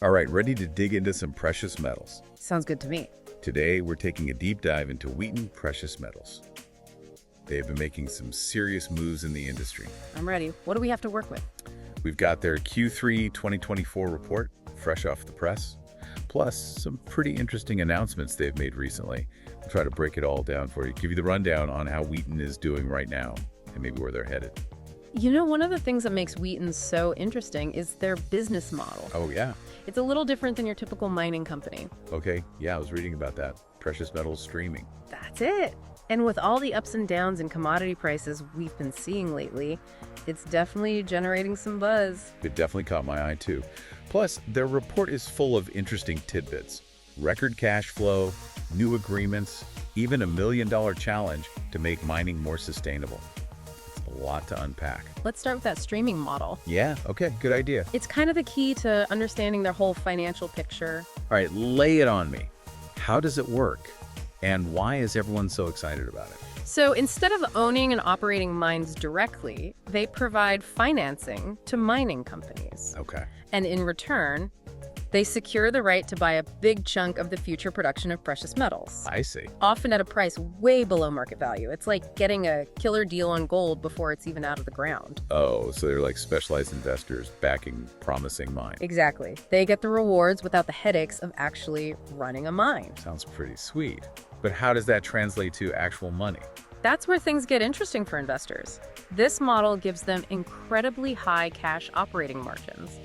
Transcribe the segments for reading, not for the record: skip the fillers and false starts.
All right, ready to dig into some precious metals. Sounds good to me. Today, we're taking a deep dive into Wheaton Precious Metals. They have been making some serious moves in the industry. I'm ready. What do we have to work with? We've got their Q3 2024 report, fresh off the press, plus some pretty interesting announcements they've made recently. We'll try to break it all down for you, give you the rundown on how Wheaton is doing right now and maybe where they're headed. You know, one of the things that makes Wheaton so interesting is their business model. Oh, yeah. It's a little different than your typical mining company. Okay, yeah, I was reading about that. Precious metals streaming. That's it. And with all the ups and downs in commodity prices we've been seeing lately, it's definitely generating some buzz. It definitely caught my eye, too. Plus, their report is full of interesting tidbits. Record cash flow, new agreements, even a $1 million challenge to make mining more sustainable. It's a lot to unpack. Let's start with that streaming model. Yeah, okay, good idea. It's kind of the key to understanding their whole financial picture. All right, lay it on me. How does it work? And why is everyone so excited about it? So instead of owning and operating mines directly, they provide financing to mining companies. Okay. And in return, they secure the right to buy a big chunk of the future production of precious metals. I see. Often at a price way below market value. It's like getting a killer deal on gold before it's even out of the ground. Oh, so they're like specialized investors backing promising mines. Exactly. They get the rewards without the headaches of actually running a mine. Sounds pretty sweet. But how does that translate to actual money? That's where things get interesting for investors. This model gives them incredibly high cash operating margins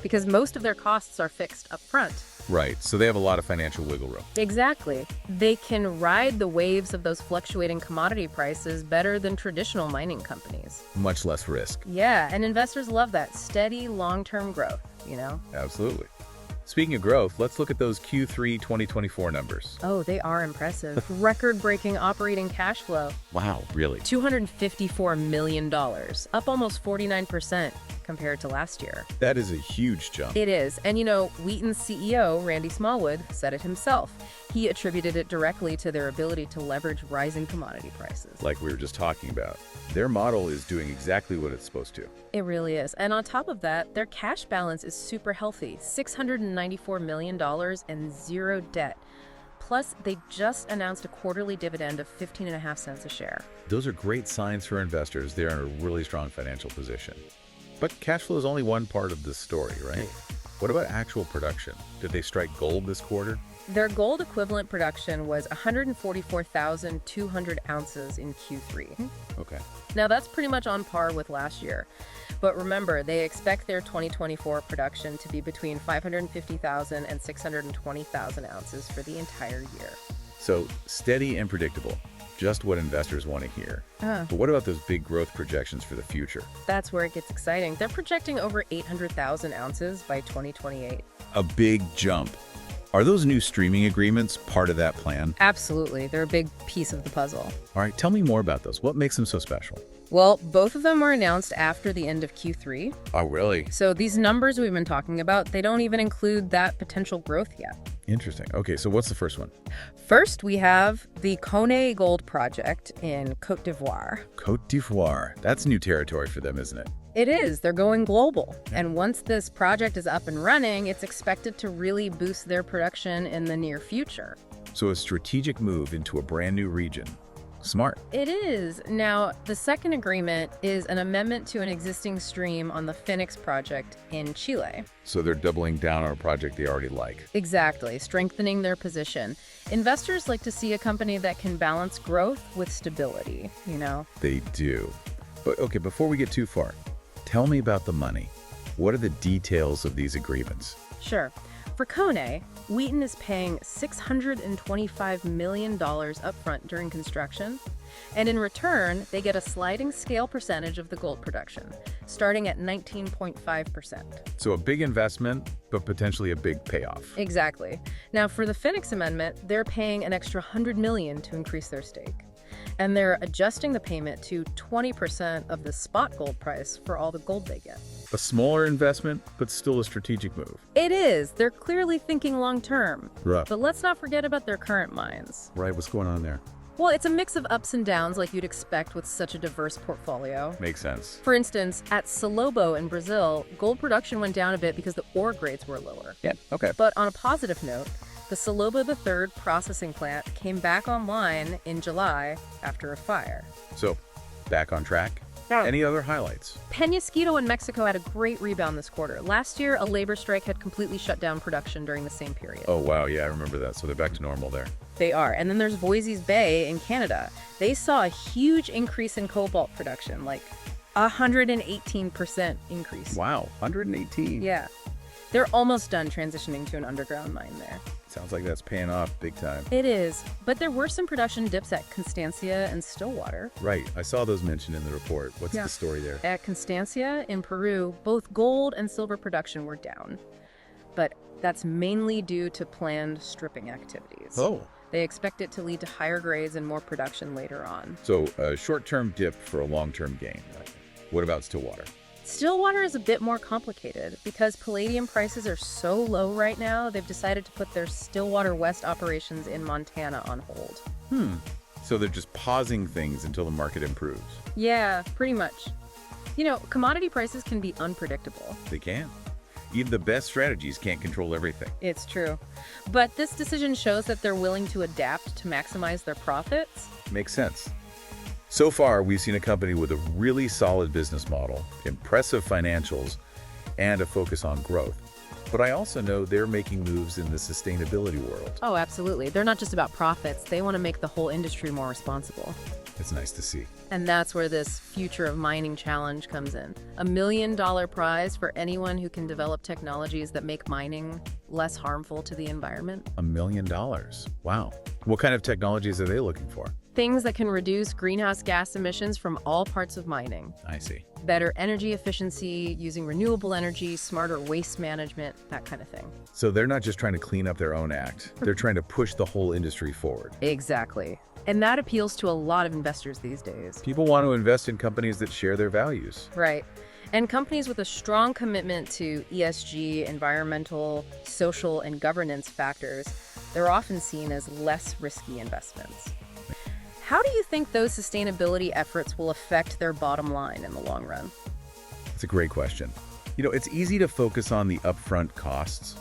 because most of their costs are fixed up front. Right, so they have a lot of financial wiggle room. Exactly. They can ride the waves of those fluctuating commodity prices better than traditional mining companies. Much less risk. Yeah, and investors love that steady, long-term growth, you know? Absolutely. Speaking of growth, let's look at those Q3 2024 numbers. Oh, they are impressive. Record-breaking operating cash flow. Wow, really? $254 million, up almost 49% compared to last year. That is a huge jump. It is. And you know, Wheaton's CEO, Randy Smallwood, said it himself. He attributed it directly to their ability to leverage rising commodity prices. Like we were just talking about. Their model is doing exactly what it's supposed to. It really is. And on top of that, their cash balance is super healthy, $694 million and zero debt. Plus, they just announced a quarterly dividend of 15.5 cents a share. Those are great signs for investors. They're in a really strong financial position. But cash flow is only one part of this story, right? What about actual production? Did they strike gold this quarter? Their gold equivalent production was 144,200 ounces in Q3. Okay. Now that's pretty much on par with last year. But remember, they expect their 2024 production to be between 550,000 and 620,000 ounces for the entire year. So steady and predictable. Just what investors want to hear. But what about those big growth projections for the future? That's where it gets exciting. They're projecting over 800,000 ounces by 2028. A big jump. Are those new streaming agreements part of that plan? Absolutely. They're a big piece of the puzzle. All right, tell me more about those. What makes them so special? Well, both of them were announced after the end of Q3. Oh, really? So these numbers we've been talking about, they don't even include that potential growth yet. Interesting. Okay, so what's the first one? First, we have the Koné Gold Project in Côte d'Ivoire. Côte d'Ivoire. That's new territory for them, isn't it? It is. They're going global. And once this project is up and running, it's expected to really boost their production in the near future. So a strategic move into a brand new region. Smart. It is. Now, the second agreement is an amendment to an existing stream on the Phoenix project in Chile. So they're doubling down on a project they already like. Exactly, strengthening their position. Investors like to see a company that can balance growth with stability, you know? They do. But okay, before we get too far, tell me about the money. What are the details of these agreements? Sure. For Koné, Wheaton is paying $625 million upfront during construction, and in return, they get a sliding scale percentage of the gold production, starting at 19.5%. So a big investment, but potentially a big payoff. Exactly. Now, for the Phoenix Amendment, they're paying an extra $100 million to increase their stake. And they're adjusting the payment to 20% of the spot gold price for all the gold they get. A smaller investment, but still a strategic move. It is. They're clearly thinking long term. Right. But let's not forget about their current mines. Right, what's going on there? Well, it's a mix of ups and downs like you'd expect with such a diverse portfolio. Makes sense. For instance, at Salobo in Brazil, gold production went down a bit because the ore grades were lower. Yeah, okay. But on a positive note, the Salobo III processing plant came back online in July after a fire. So, back on track? Yeah. Any other highlights? Peñasquito in Mexico had a great rebound this quarter. Last year, a labor strike had completely shut down production during the same period. Oh, wow, yeah, I remember that. So they're back to normal there. They are. And then there's Voisey's Bay in Canada. They saw a huge increase in cobalt production, like 118% increase. Wow, 118. Yeah. They're almost done transitioning to an underground mine there. Sounds like that's paying off big time. It is. But there were some production dips at Constancia and Stillwater. Right, I saw those mentioned in the report. What's Yeah. the story there? At Constancia in Peru, both gold and silver production were down. But that's mainly due to planned stripping activities. Oh, They expect it to lead to higher grades and more production later on. so a short-term dip for a long-term gain. What about Stillwater? Stillwater is a bit more complicated. Because palladium prices are so low right now, they've decided to put their Stillwater West operations in Montana on hold. So they're just pausing things until the market improves. Yeah, pretty much. You know, commodity prices can be unpredictable. They can. Even the best strategies can't control everything. It's true. But this decision shows that they're willing to adapt to maximize their profits. Makes sense. So far, we've seen a company with a really solid business model, impressive financials, and a focus on growth. But I also know they're making moves in the sustainability world. Oh, absolutely. They're not just about profits. They want to make the whole industry more responsible. It's nice to see. And that's where this Future of Mining Challenge comes in. $1 million prize for anyone who can develop technologies that make mining less harmful to the environment. $1 million. Wow. What kind of technologies are they looking for? Things that can reduce greenhouse gas emissions from all parts of mining. I see. Better energy efficiency, using renewable energy, smarter waste management, that kind of thing. So they're not just trying to clean up their own act. They're trying to push the whole industry forward. Exactly. And that appeals to a lot of investors these days. People want to invest in companies that share their values. Right. And companies with a strong commitment to ESG, environmental, social, and governance factors, they're often seen as less risky investments. How do you think those sustainability efforts will affect their bottom line in the long run? It's a great question. You know, it's easy to focus on the upfront costs,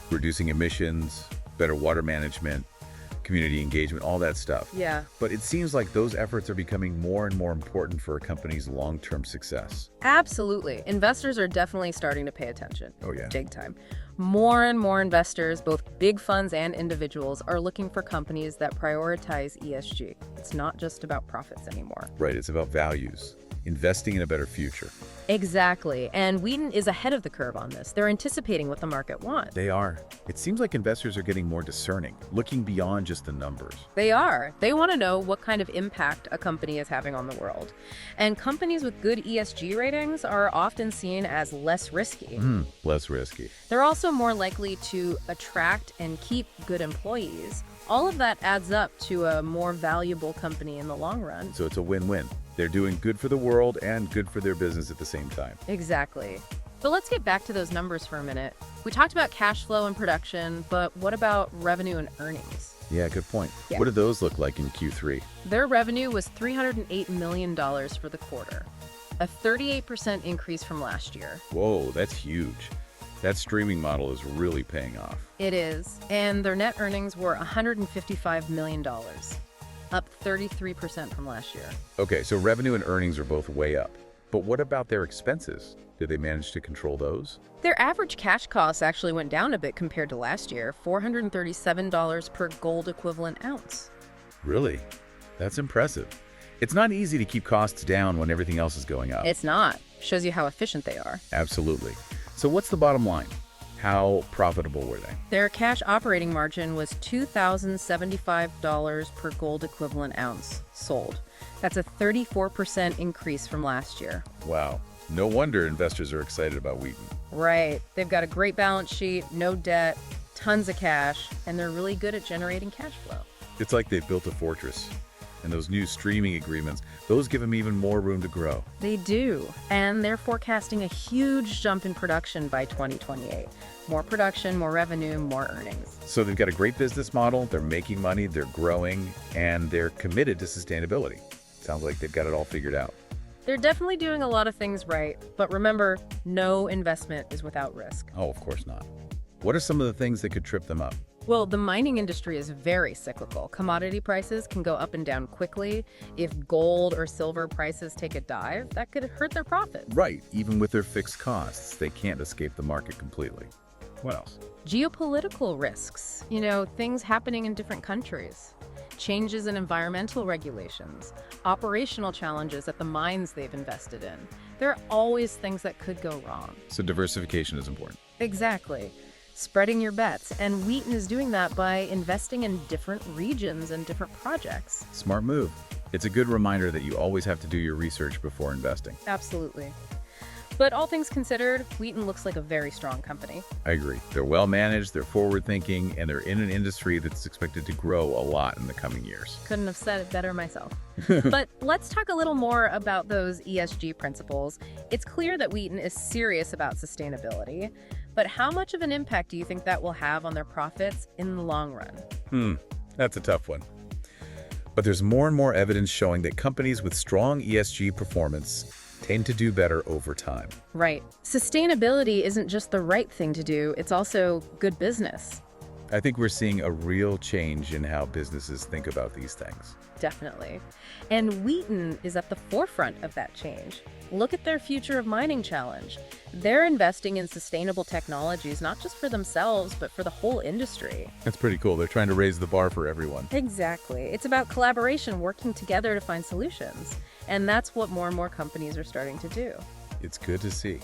reducing emissions, better water management, community engagement, all that stuff. Yeah. But it seems like those efforts are becoming more and more important for a company's long-term success. Absolutely. Investors are definitely starting to pay attention. Oh, yeah. Big time. More and more investors, both big funds and individuals, are looking for companies that prioritize ESG. It's not just about profits anymore. Right, it's about values, investing in a better future. Exactly. And Wheaton is ahead of the curve on this. They're anticipating what the market wants. They are. It seems like investors are getting more discerning, looking beyond just the numbers. They are. They want to know what kind of impact a company is having on the world. And companies with good ESG ratings are often seen as less risky. Less risky. They're also more likely to attract and keep good employees. All of that adds up to a more valuable company in the long run. So it's a win-win. They're doing good for the world and good for their business at the same time. Exactly. But let's get back to those numbers for a minute. We talked about cash flow and production, but what about revenue and earnings? Yeah, good point. Yeah. What did those look like in Q3? Their revenue was $308 million for the quarter, a 38% increase from last year. Whoa, that's huge. That streaming model is really paying off. It is. And their net earnings were $155 million, up 33% from last year. Okay, so revenue and earnings are both way up. But what about their expenses? Did they manage to control those? Their average cash costs actually went down a bit compared to last year, $437 per gold equivalent ounce. Really? That's impressive. It's not easy to keep costs down when everything else is going up. It's not. Shows you how efficient they are. Absolutely. So what's the bottom line? How profitable were they? Their cash operating margin was $2,075 per gold equivalent ounce sold. That's a 34% increase from last year. Wow. No wonder investors are excited about Wheaton. Right. They've got a great balance sheet, no debt, tons of cash, and they're really good at generating cash flow. It's like they've built a fortress. And those new streaming agreements, those give them even more room to grow. They do, and they're forecasting a huge jump in production by 2028. More production, more revenue, more earnings. So they've got a great business model, they're making money, they're growing, and they're committed to sustainability. Sounds like they've got it all figured out. They're definitely doing a lot of things right, but remember, no investment is without risk. Oh, of course not. What are some of the things that could trip them up? Well, the mining industry is very cyclical. Commodity prices can go up and down quickly. If gold or silver prices take a dive, that could hurt their profits. Right, even with their fixed costs, they can't escape the market completely. What else? Geopolitical risks, things happening in different countries. Changes in environmental regulations, operational challenges at the mines they've invested in. There are always things that could go wrong. So diversification is important. Exactly. Spreading your bets. And Wheaton is doing that by investing in different regions and different projects. Smart move. It's a good reminder that you always have to do your research before investing. Absolutely. But all things considered, Wheaton looks like a very strong company. I agree. They're well managed, they're forward-thinking, and they're in an industry that's expected to grow a lot in the coming years. Couldn't have said it better myself. But let's talk a little more about those ESG principles. It's clear that Wheaton is serious about sustainability, but how much of an impact do you think that will have on their profits in the long run? That's a tough one. But there's more and more evidence showing that companies with strong ESG performance tend to do better over time. Right. Sustainability isn't just the right thing to do, it's also good business. I think we're seeing a real change in how businesses think about these things. Definitely. And Wheaton is at the forefront of that change. Look at their Future of Mining challenge. They're investing in sustainable technologies, not just for themselves, but for the whole industry. That's pretty cool. They're trying to raise the bar for everyone. Exactly. It's about collaboration, working together to find solutions. And that's what more and more companies are starting to do. It's good to see.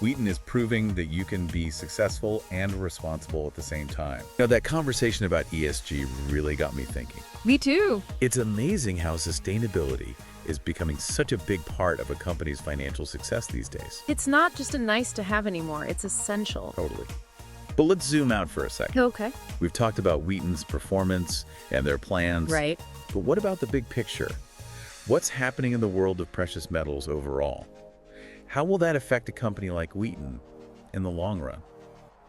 Wheaton is proving that you can be successful and responsible at the same time. That conversation about ESG really got me thinking. Me too. It's amazing how sustainability is becoming such a big part of a company's financial success these days. It's not just a nice to have anymore, it's essential. Totally. But let's zoom out for a second. Okay. We've talked about Wheaton's performance and their plans. Right. But what about the big picture? What's happening in the world of precious metals overall? How will that affect a company like Wheaton in the long run?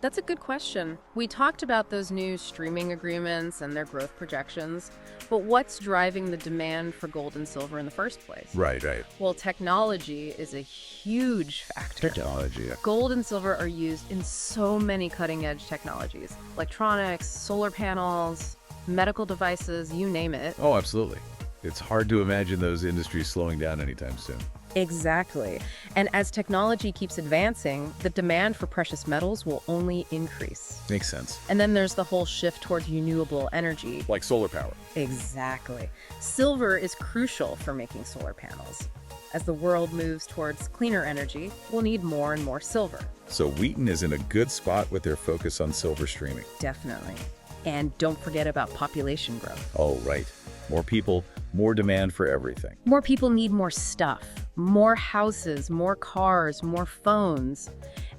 That's a good question. We talked about those new streaming agreements and their growth projections, but what's driving the demand for gold and silver in the first place? Right. Well, technology is a huge factor. Technology. Gold and silver are used in so many cutting-edge technologies. Electronics, solar panels, medical devices, you name it. Oh, absolutely. It's hard to imagine those industries slowing down anytime soon. Exactly. And as technology keeps advancing, the demand for precious metals will only increase. Makes sense. And then there's the whole shift towards renewable energy. Like solar power. Exactly. Silver is crucial for making solar panels. As the world moves towards cleaner energy, we'll need more and more silver. So Wheaton is in a good spot with their focus on silver streaming. Definitely. And don't forget about population growth. Oh, right. More people, more demand for everything. More people need more stuff, more houses, more cars, more phones.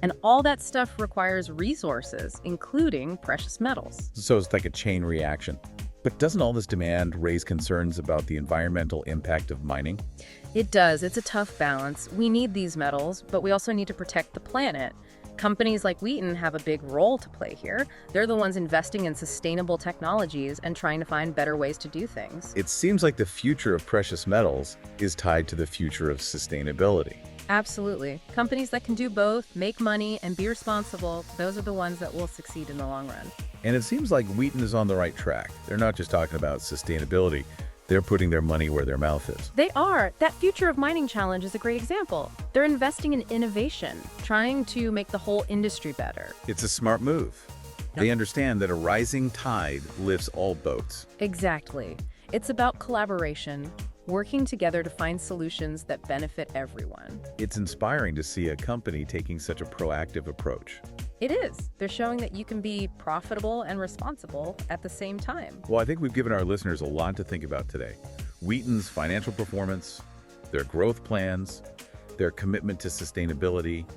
And all that stuff requires resources, including precious metals. So it's like a chain reaction. But doesn't all this demand raise concerns about the environmental impact of mining? It does. It's a tough balance. We need these metals, but we also need to protect the planet. Companies like Wheaton have a big role to play here. They're the ones investing in sustainable technologies and trying to find better ways to do things. It seems like the future of precious metals is tied to the future of sustainability. Absolutely. Companies that can do both, make money, and be responsible, those are the ones that will succeed in the long run. And it seems like Wheaton is on the right track. They're not just talking about sustainability. They're putting their money where their mouth is. They are. That Future of Mining challenge is a great example. They're investing in innovation, trying to make the whole industry better. It's a smart move. They understand that a rising tide lifts all boats. Exactly. It's about collaboration, working together to find solutions that benefit everyone. It's inspiring to see a company taking such a proactive approach. It is. They're showing that you can be profitable and responsible at the same time. Well, I think we've given our listeners a lot to think about today. Wheaton's financial performance, their growth plans, their commitment to sustainability,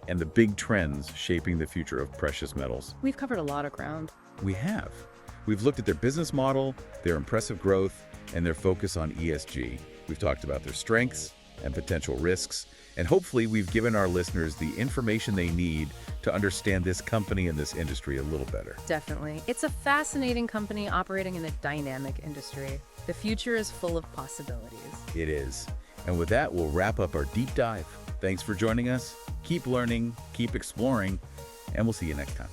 and the big trends shaping the future of precious metals. We've covered a lot of ground. We have. We've looked at their business model, their impressive growth, and their focus on ESG. We've talked about their strengths and potential risks, and hopefully we've given our listeners the information they need to understand this company and this industry a little better. Definitely. It's a fascinating company operating in a dynamic industry. The future is full of possibilities. It is. And with that, we'll wrap up our deep dive. Thanks for joining us. Keep learning, keep exploring, and we'll see you next time.